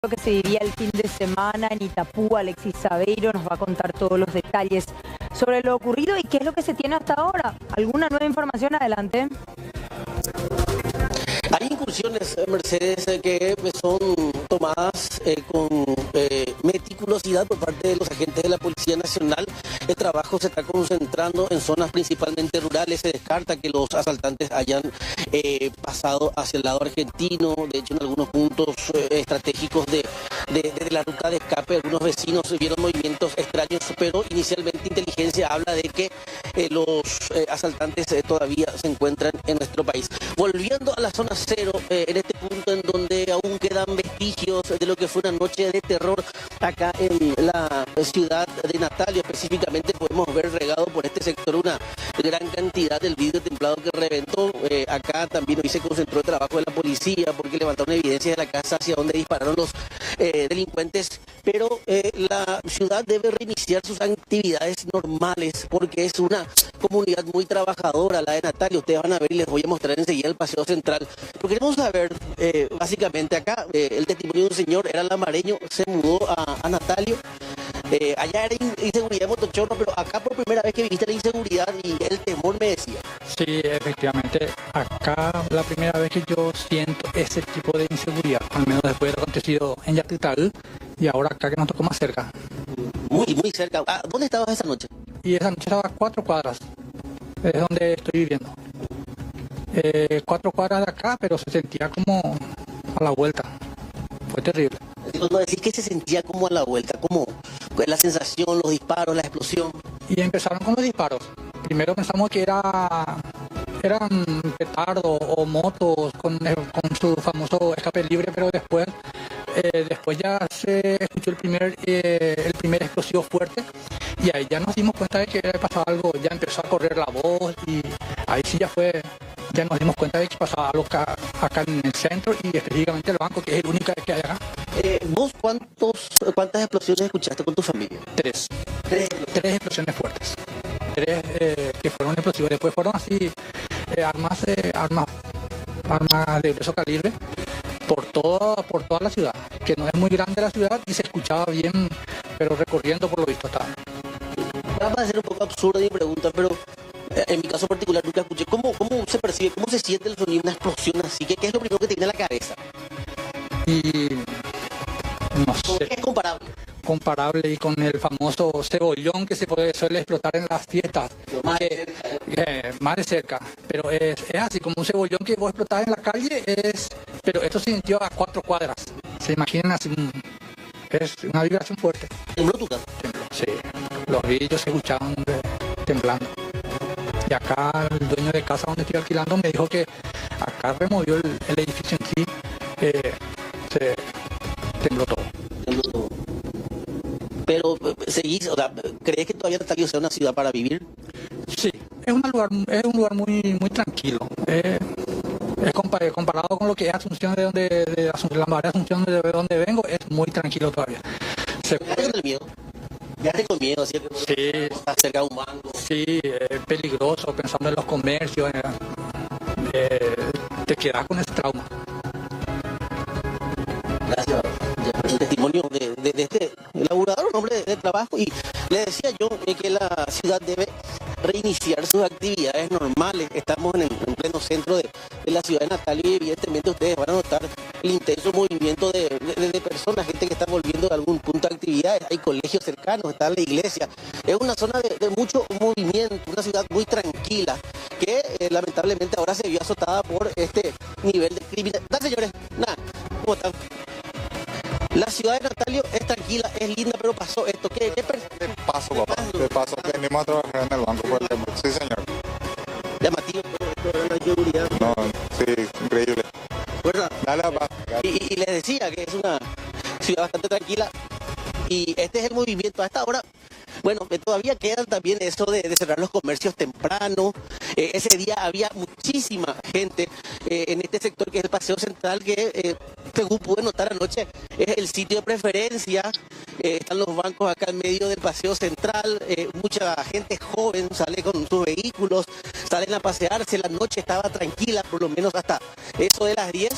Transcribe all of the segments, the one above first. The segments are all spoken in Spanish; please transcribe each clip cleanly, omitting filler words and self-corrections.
lo que se vivía el fin de semana en Itapú. Alexis Sabeiro nos va a contar todos los detalles sobre lo ocurrido y qué es lo que se tiene hasta ahora. ¿Alguna nueva información? Adelante. Hay incursiones, Mercedes, que son tomadas con meticulosidad por parte de los agentes de la Policía Nacional. El trabajo se está concentrando en zonas principalmente rurales. Se descarta que los asaltantes hayan pasado hacia el lado argentino. De hecho, en algunos puntos estratégicos de la ruta de escape, algunos vecinos vieron movimientos extraños, pero inicialmente inteligencia habla de que los asaltantes todavía se encuentran en nuestro país. Volviendo a la zona cero, en este punto en donde aún quedan vestigios de lo que fue una noche de terror acá en la ciudad de Natalio, específicamente podemos ver regado por este sector una gran cantidad del vidrio templado que reventó. Acá también hoy se concentró el trabajo de la policía porque levantaron evidencias de la casa hacia donde dispararon los delincuentes, pero la ciudad debe reiniciar sus actividades normales porque es una comunidad muy trabajadora, la de Natalio. Ustedes van a ver y les voy a mostrar enseguida el paseo central. Pero queremos saber, básicamente acá, el testimonio de un señor, era lamareño, se mudó a Natalio. Allá era inseguridad de motochorro, pero acá por primera vez que viviste la inseguridad y el temor, me decía. Sí, efectivamente, acá la primera vez que yo siento ese tipo de inseguridad, al menos después de lo acontecido en Yapital y ahora acá que nos tocó más cerca. Muy cerca. ¿Dónde estabas esa noche? Y esa noche estaba a 4 cuadras, es donde estoy viviendo. 4 cuadras de acá, pero se sentía como a la vuelta. Fue terrible. Cuando decís que se sentía como a la vuelta, como la sensación, los disparos, la explosión. Y empezaron con los disparos. Primero pensamos que eran petardos o motos con su famoso escape libre, pero después ya se escuchó el primer explosivo fuerte y ahí ya nos dimos cuenta de que había pasado algo. Ya empezó a correr la voz y ahí sí ya nos dimos cuenta de que pasaba algo acá en el centro y específicamente el banco, que es el único que hay acá. ¿Vos cuántas explosiones escuchaste con tu familia? Tres explosiones fuertes. Tres que fueron explosivas. Después fueron así armas de grueso calibre por toda la ciudad, que no es muy grande la ciudad y se escuchaba bien, pero recorriendo por lo visto estaba. Va a ser un poco absurda mi pregunta, pero en mi caso particular nunca escuché. ¿Cómo se percibe, cómo se siente el sonido de una explosión así? ¿Qué es lo primero que te viene a la cabeza? Y no sé. ¿Es comparable? Comparable y con el famoso cebollón que suele explotar en las fiestas. Más de cerca. Pero es así, como un cebollón que vos explotás en la calle, pero esto se sintió a 4 cuadras. Se imaginan así, es una vibración fuerte. ¿Tembló tu casa? Tembló, sí. Los vidrios se escuchaban temblando. Y acá el dueño de casa donde estoy alquilando me dijo que acá removió el edificio en sí, se tembló todo. Pero ¿crees que todavía Natalio sea una ciudad para vivir? Sí, es un lugar muy tranquilo. Es comparado con lo que es Asunción, la madre Asunción de donde vengo, es muy tranquilo todavía. ¿Viajaste con el miedo? ¿Viajaste con miedo? ¿Sí? ¿Estás cerca de un banco? Sí, es peligroso, pensando en los comercios. Te quedas con ese trauma. Gracias. El testimonio de este laburador, un hombre de trabajo, y le decía yo que la ciudad debe reiniciar sus actividades normales. Estamos en pleno centro de la ciudad de Natalio y evidentemente ustedes van a notar el intenso movimiento de personas, gente que está volviendo de algún punto de actividades. Hay colegios cercanos, está la iglesia. Es una zona de mucho movimiento, una ciudad muy tranquila que lamentablemente ahora se vio azotada por este nivel de criminalidad. Señores, ¿cómo están? La ciudad de Natalio es tranquila, es linda, pero pasó esto. ¿Qué paso, papá. De paso, venimos a trabajar en el banco por el tema. Sí, señor. Llamativo todo la seguridad. No, sí, increíble. ¿Verdad? Dale, papá. Y les decía que es una ciudad bastante tranquila. Y este es el movimiento a esta hora. Bueno, todavía quedan también eso de cerrar los comercios temprano. Ese día había muchísima gente en este sector que es el Paseo Central, que según pude notar anoche es el sitio de preferencia. Están los bancos acá en medio del Paseo Central. Mucha gente joven sale con sus vehículos, salen a pasearse. La noche estaba tranquila, por lo menos hasta eso de las 10.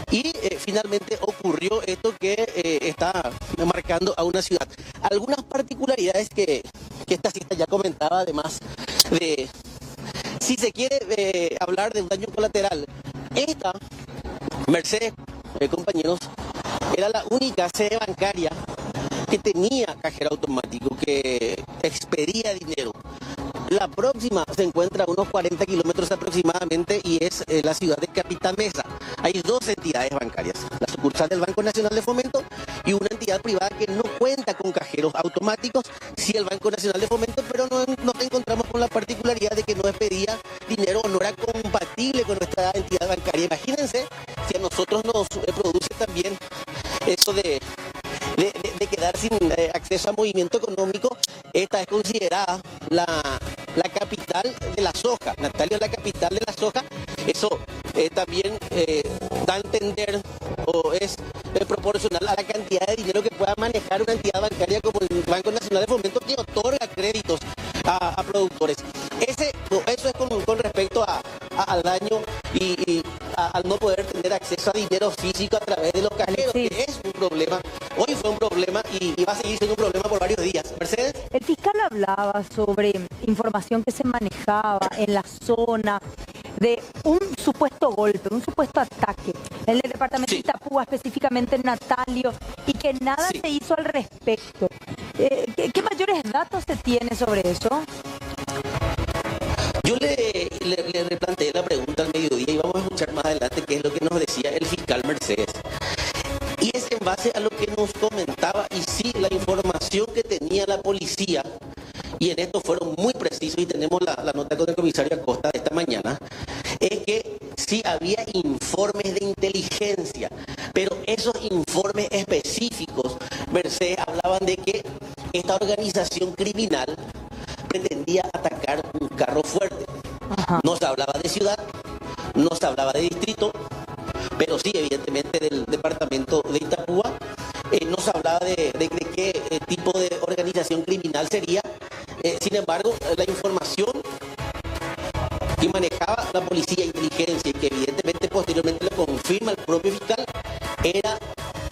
Y finalmente ocurrió esto que está marcando a una ciudad. Algunas particularidades que esta cita ya comentaba, además de, si se quiere hablar de un daño colateral, esta Mercedes, compañeros, era la única sede bancaria que tenía cajero automático, que expedía dinero. La próxima se encuentra a unos 40 kilómetros aproximadamente y es la ciudad de Capitán Mesa. Hay dos entidades bancarias, la sucursal del Banco Nacional de Fomento y una entidad privada que no cuenta con cajeros automáticos, sí el Banco Nacional de Fomento, pero nos encontramos con la particularidad de que no expedía dinero o no era compatible con nuestra entidad bancaria. Imagínense si a nosotros nos produce también eso de quedar sin acceso a movimiento económico. Esta es considerada la capital de la soja. Natalia es la capital de la soja. Eso también da a entender o es proporcional a la cantidad de dinero que pueda manejar una entidad bancaria como el Banco Nacional de Fomento, que otorga créditos a productores. Eso es con respecto al daño y al no poder tener acceso a dinero físico a través de los cajeros, Sí. que es un problema. Hoy fue un problema y va a seguir siendo un problema por varios días. Mercedes. El fiscal hablaba sobre información que se manejaba en la zona de un supuesto golpe, un supuesto ataque en el departamento de Itapúa, específicamente en Natalio, y que nada se hizo al respecto. ¿Qué mayores datos se tiene sobre eso? Yo le replanteé la pregunta al mediodía y vamos a escuchar más adelante qué es lo que nos decía el fiscal Mercedes. Y es en base a lo que nos comentaba, y sí, la información que tenía la policía, y en esto fueron muy precisos, y tenemos la nota con el comisario Acosta de esta mañana, es que sí había informes de inteligencia, pero esos informes específicos, Mercedes, hablaban de que esta organización criminal pretendía atacar un carro fuerte. No se hablaba de ciudad, no se hablaba de distrito, pero sí, evidentemente, del departamento de Itapúa. No se hablaba de qué tipo de organización criminal sería. Sin embargo, la información que manejaba la policía de inteligencia y que evidentemente posteriormente lo confirma el propio fiscal, era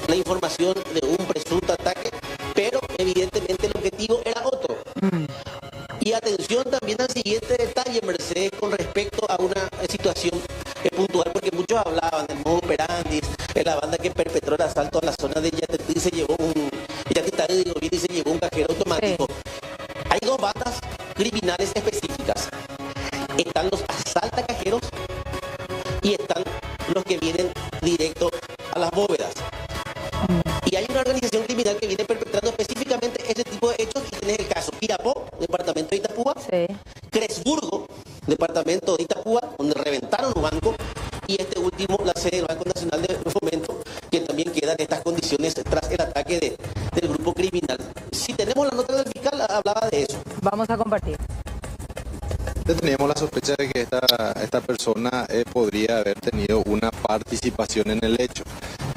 la información de un presunto ataque, pero evidentemente el objetivo era otro. Y atención también al siguiente detalle, Mercedes, con respecto a una situación puntual, porque muchos hablaban del modo operandi, de la banda que perpetró el asalto a la zona de Yatetí y se llevó un cajero automático. Hay dos bandas criminales específicas. Están los asaltacajeros y están los que vienen directo a las bóvedas. Y hay una organización criminal que viene perpetrando específicamente ese tipo de hechos, y tienes el caso Pirapó, departamento de Itapúa, Cresburgo, departamento de Itapúa, donde reventaron un banco, y este último, la sede del Banco Nacional de Fomento, que también queda en estas condiciones tras el ataque del grupo criminal. Si tenemos la nota del fiscal, hablaba de eso. Vamos a compartir. Teníamos la sospecha de que esta persona podría haber tenido una participación en el hecho.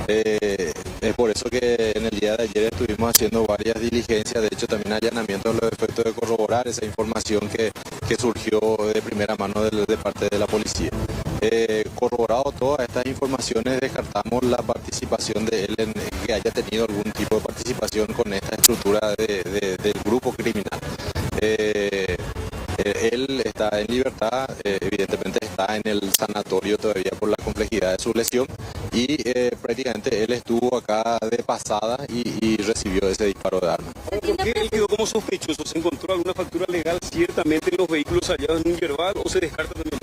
Es por eso que en el día de ayer estuvimos haciendo varias diligencias, de hecho también allanamientos a los efectos de corroborar esa información que surgió de primera mano de parte de la policía. Corroborado todas estas informaciones, descartamos la participación de él en que haya tenido algún tipo de participación con esta estructura del grupo criminal. Él está en libertad, evidentemente está en el sanatorio todavía por la complejidad de su lesión, y prácticamente él estuvo acá de pasada y recibió ese disparo de arma. ¿Por qué él quedó como sospechoso? ¿Se encontró alguna factura legal ciertamente en los vehículos hallados en un yerbal o se descarta también?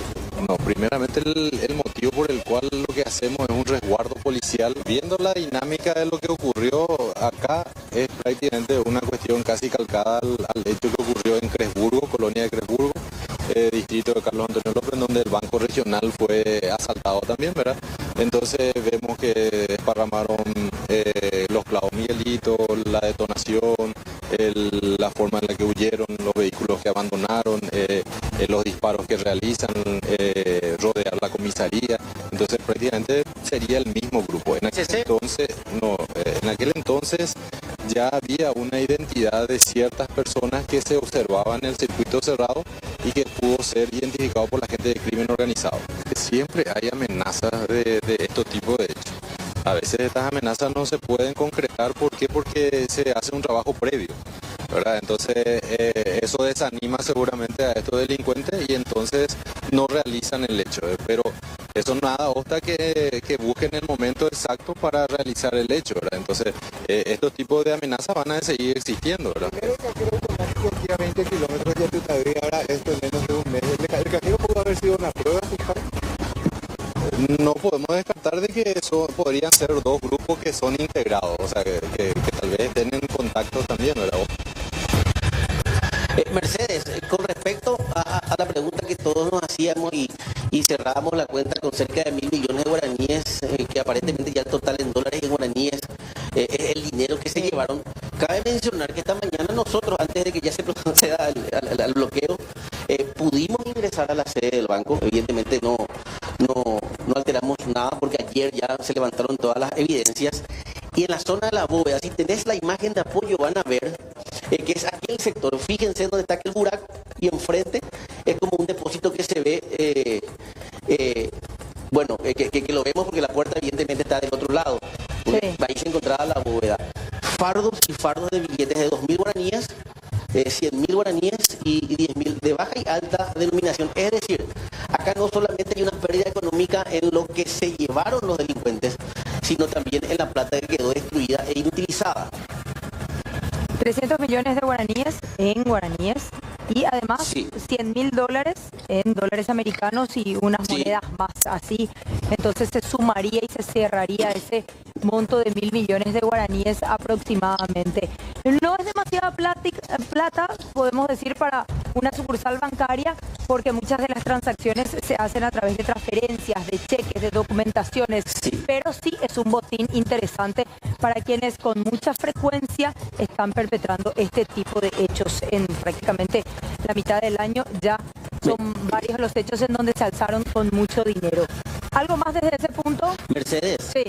No, primeramente el motivo por el cual lo que hacemos es un resguardo policial. Viendo la dinámica de lo que ocurrió acá, es prácticamente una cuestión casi calcada al hecho que ocurrió en Cresburgo, colonia de Cresburgo, distrito de Carlos Antonio López, en donde el Banco Regional fue asaltado también, ¿verdad? Entonces vemos que desparramaron los clavos Miguelito, la detonación, la forma en la que huyeron, los vehículos que abandonaron, los disparos que realizan, rodear la comisaría. Entonces prácticamente sería el mismo grupo. En aquel entonces ya había una identidad de ciertas personas que se observaban en el circuito cerrado y que pudo ser identificado por la gente de crimen organizado. Siempre hay amenazas de estos tipos de hechos. A veces estas amenazas no se pueden concretar. ¿Por qué? Porque se hace un trabajo previo, ¿verdad? Entonces eso desanima seguramente a estos delincuentes y entonces no realizan el hecho. Pero eso nada obsta que busquen el momento exacto para realizar el hecho, ¿verdad? Entonces estos tipos de amenazas van a seguir existiendo, ¿verdad? Primero, cajero automático aquí a 20 kilómetros de Tutaví, ahora esto en menos de un mes. ¿El cajero pudo haber sido una prueba fiscal? No podemos descartar de que eso podrían ser dos grupos que son integrados, o sea, que tal vez estén en contacto también, ¿verdad? Mercedes, con respecto a la pregunta que todos nos hacíamos y cerrábamos la cuenta con cerca de 1.000 millones de guaraníes, que aparentemente ya el total en dólares y en guaraníes es el dinero que se llevaron, cabe mencionar que esta mañana nosotros, antes de que ya se proceda al bloqueo, pudimos ingresar a la sede del banco. Evidentemente no alteramos nada porque ayer ya se levantaron todas las evidencias. Y en la zona de la bóveda, si tenés la imagen de apoyo, van a ver que es aquí el sector. Fíjense donde está el Burak y enfrente es como un depósito que se ve, que lo vemos porque la puerta evidentemente está del otro lado. Sí. Ahí se encontraba la bóveda. Fardos y fardos de billetes de 2.000 guaraníes, 100.000 guaraníes y 10.000 de baja y alta denominación. Es decir, acá no solamente hay una pérdida económica en lo que se llevaron los delincuentes, sino también en la plata que quedó destruida e inutilizada. 300 millones de guaraníes en guaraníes y además sí. 100.000 dólares en dólares americanos y unas monedas más así. Entonces se sumaría y se cerraría ese monto de 1.000 millones de guaraníes aproximadamente. No es demasiada plata, podemos decir, para una sucursal bancaria, porque muchas de las transacciones se hacen a través de transferencias, de cheques, de documentaciones, pero sí es un botín interesante para quienes con mucha frecuencia están perpetrando este tipo de hechos. En prácticamente la mitad del año ya son varios los hechos en donde se alzaron con mucho dinero. ¿Algo más desde ese punto? Mercedes. Sí.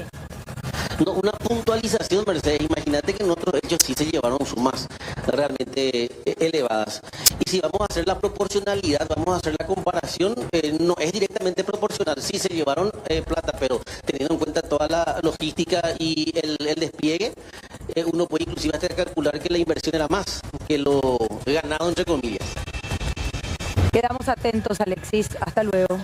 No, una puntualización, Mercedes. Imagínate que en otros hechos sí se llevaron sumas realmente elevadas. Y si vamos a hacer la proporcionalidad, vamos a hacer la comparación, no es directamente proporcional. Sí se llevaron plata, pero teniendo en cuenta toda la logística y el despliegue, uno puede inclusive hasta calcular que la inversión era más que lo ganado, entre comillas. Quedamos atentos, Alexis. Hasta luego.